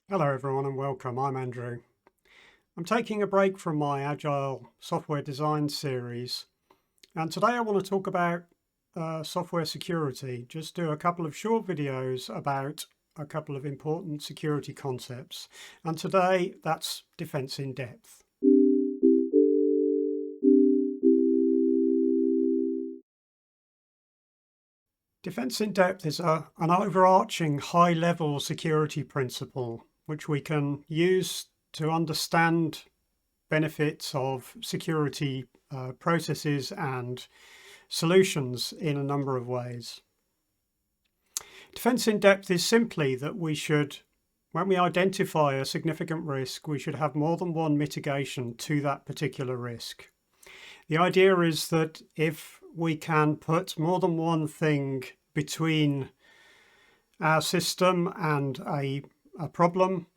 Hello everyone and welcome, I'm Andrew. I'm taking a break from my Agile software design series, and today I want to talk about software security. Just do a couple of short videos about a couple of important security concepts, and today that's defense in depth. Defense in depth is an overarching high-level security principle which we can use to understand benefits of security processes and solutions in a number of ways. Defense in depth is simply that when we identify a significant risk, we should have more than one mitigation to that particular risk. The idea is that if we can put more than one thing between our system and a problem,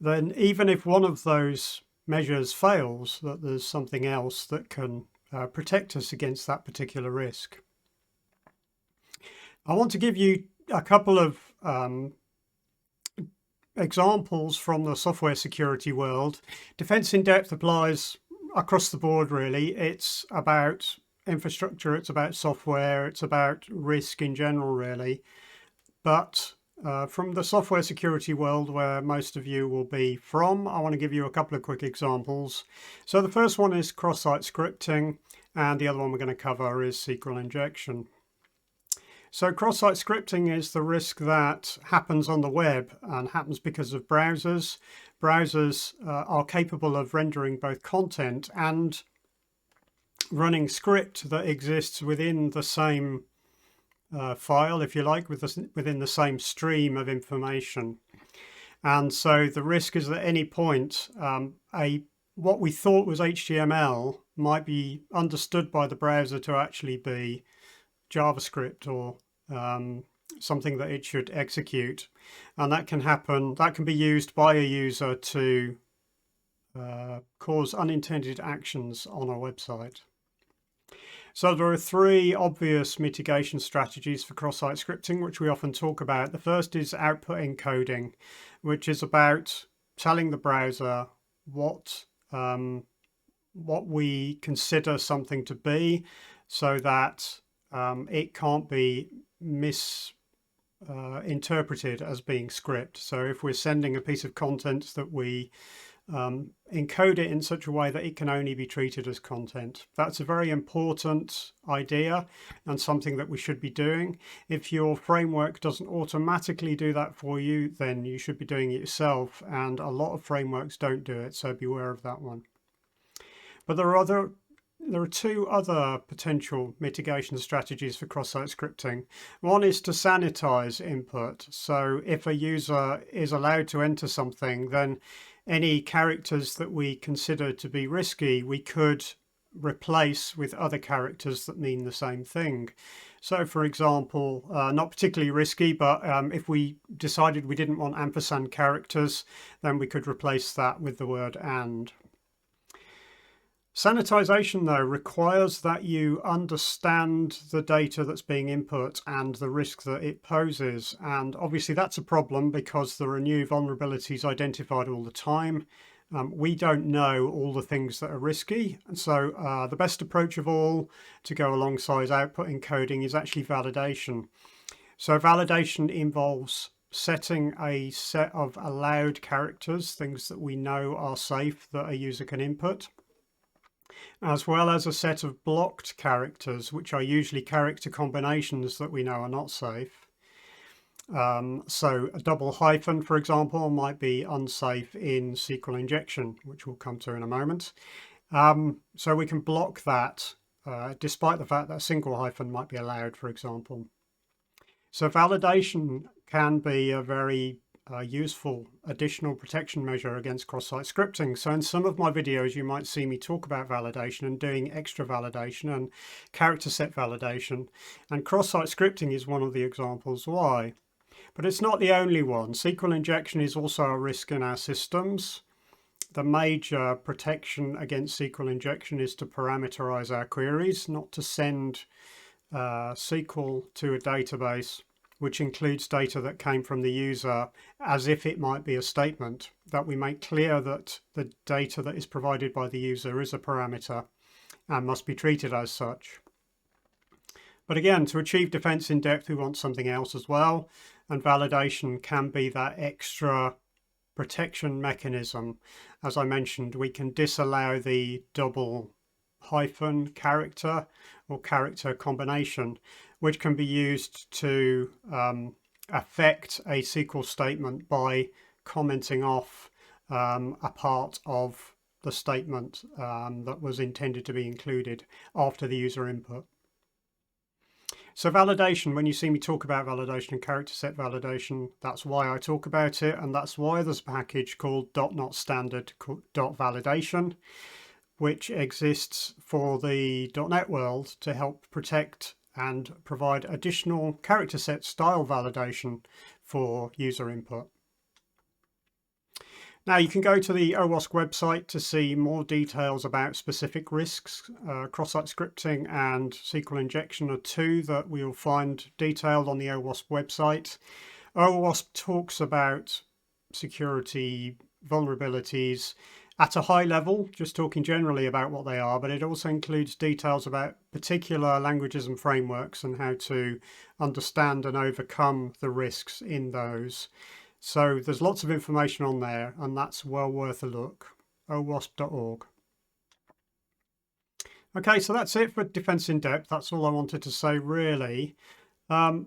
then even if one of those measures fails, that there's something else that can protect us against that particular risk. I want to give you a couple of examples from the software security world. Defense in depth applies across the board, really. It's about infrastructure, it's about software, it's about risk in general, really. But from the software security world, where most of you will be from, I want to give you a couple of quick examples. So the first one is cross-site scripting, and the other one we're going to cover is SQL injection. So cross-site scripting is the risk that happens on the web and happens because of browsers. Browsers are capable of rendering both content and running script that exists within the same file, if you like, within the same stream of information. And so the risk is that at any point, what we thought was HTML might be understood by the browser to actually be JavaScript or something that it should execute. And that can happen, that can be used by a user to cause unintended actions on a website. So there are three obvious mitigation strategies for cross-site scripting, which we often talk about. The first is output encoding, which is about telling the browser what we consider something to be, so that it can't be misinterpreted as being script. So if we're sending a piece of content, that we encode it in such a way that it can only be treated as content. That's a very important idea and something that we should be doing. If your framework doesn't automatically do that for you, then you should be doing it yourself, and a lot of frameworks don't do it, so beware of that one. But there are two other potential mitigation strategies for cross-site scripting. One is to sanitize input. So if a user is allowed to enter something, then any characters that we consider to be risky, we could replace with other characters that mean the same thing. So for example, not particularly risky, but if we decided we didn't want ampersand characters, then we could replace that with the word and. Sanitization, though, requires that you understand the data that's being input and the risk that it poses. And obviously that's a problem because there are new vulnerabilities identified all the time. We don't know all the things that are risky. And so the best approach of all to go alongside output encoding is actually validation. So validation involves setting a set of allowed characters, things that we know are safe that a user can input, as well as a set of blocked characters, which are usually character combinations that we know are not safe. So a double hyphen, for example, might be unsafe in SQL injection, which we'll come to in a moment. So we can block that, despite the fact that a single hyphen might be allowed, for example. So validation can be a very useful additional protection measure against cross-site scripting. So in some of my videos, you might see me talk about validation and doing extra validation and character set validation. And cross-site scripting is one of the examples why. But it's not the only one. SQL injection is also a risk in our systems. The major protection against SQL injection is to parameterize our queries, not to send SQL to a database which includes data that came from the user as if it might be a statement, that we make clear that the data that is provided by the user is a parameter and must be treated as such. But again, to achieve defense in depth, we want something else as well, and validation can be that extra protection mechanism. As I mentioned, we can disallow the double hyphen character or character combination, which can be used to affect a SQL statement by commenting off a part of the statement that was intended to be included after the user input. So validation, when you see me talk about validation and character set validation, that's why I talk about it, and that's why there's a package called .NOT_standard.validation, which exists for the .NET world to help protect and provide additional character set style validation for user input. Now you can go to the OWASP website to see more details about specific risks. Cross-site scripting and SQL injection are two that we'll find detailed on the OWASP website. OWASP talks about security vulnerabilities at a high level, just talking generally about what they are, but it also includes details about particular languages and frameworks and how to understand and overcome the risks in those. So there's lots of information on there, and that's well worth a look. owasp.org. Okay, so that's it for Defense in Depth. That's all I wanted to say, really.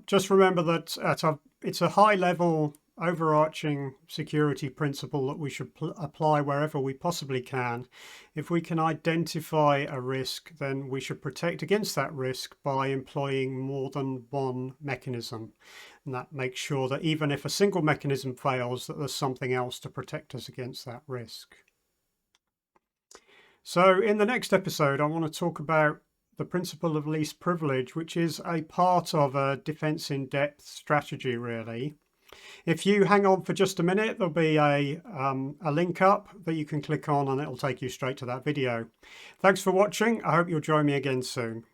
Just remember that it's a high-level, overarching security principle that we should apply wherever we possibly can. If we can identify a risk, then we should protect against that risk by employing more than one mechanism. And that makes sure that even if a single mechanism fails, that there's something else to protect us against that risk. So in the next episode, I want to talk about the principle of least privilege, which is a part of a defense in depth strategy, really. If you hang on for just a minute, there'll be a link up that you can click on and it'll take you straight to that video. Thanks for watching. I hope you'll join me again soon.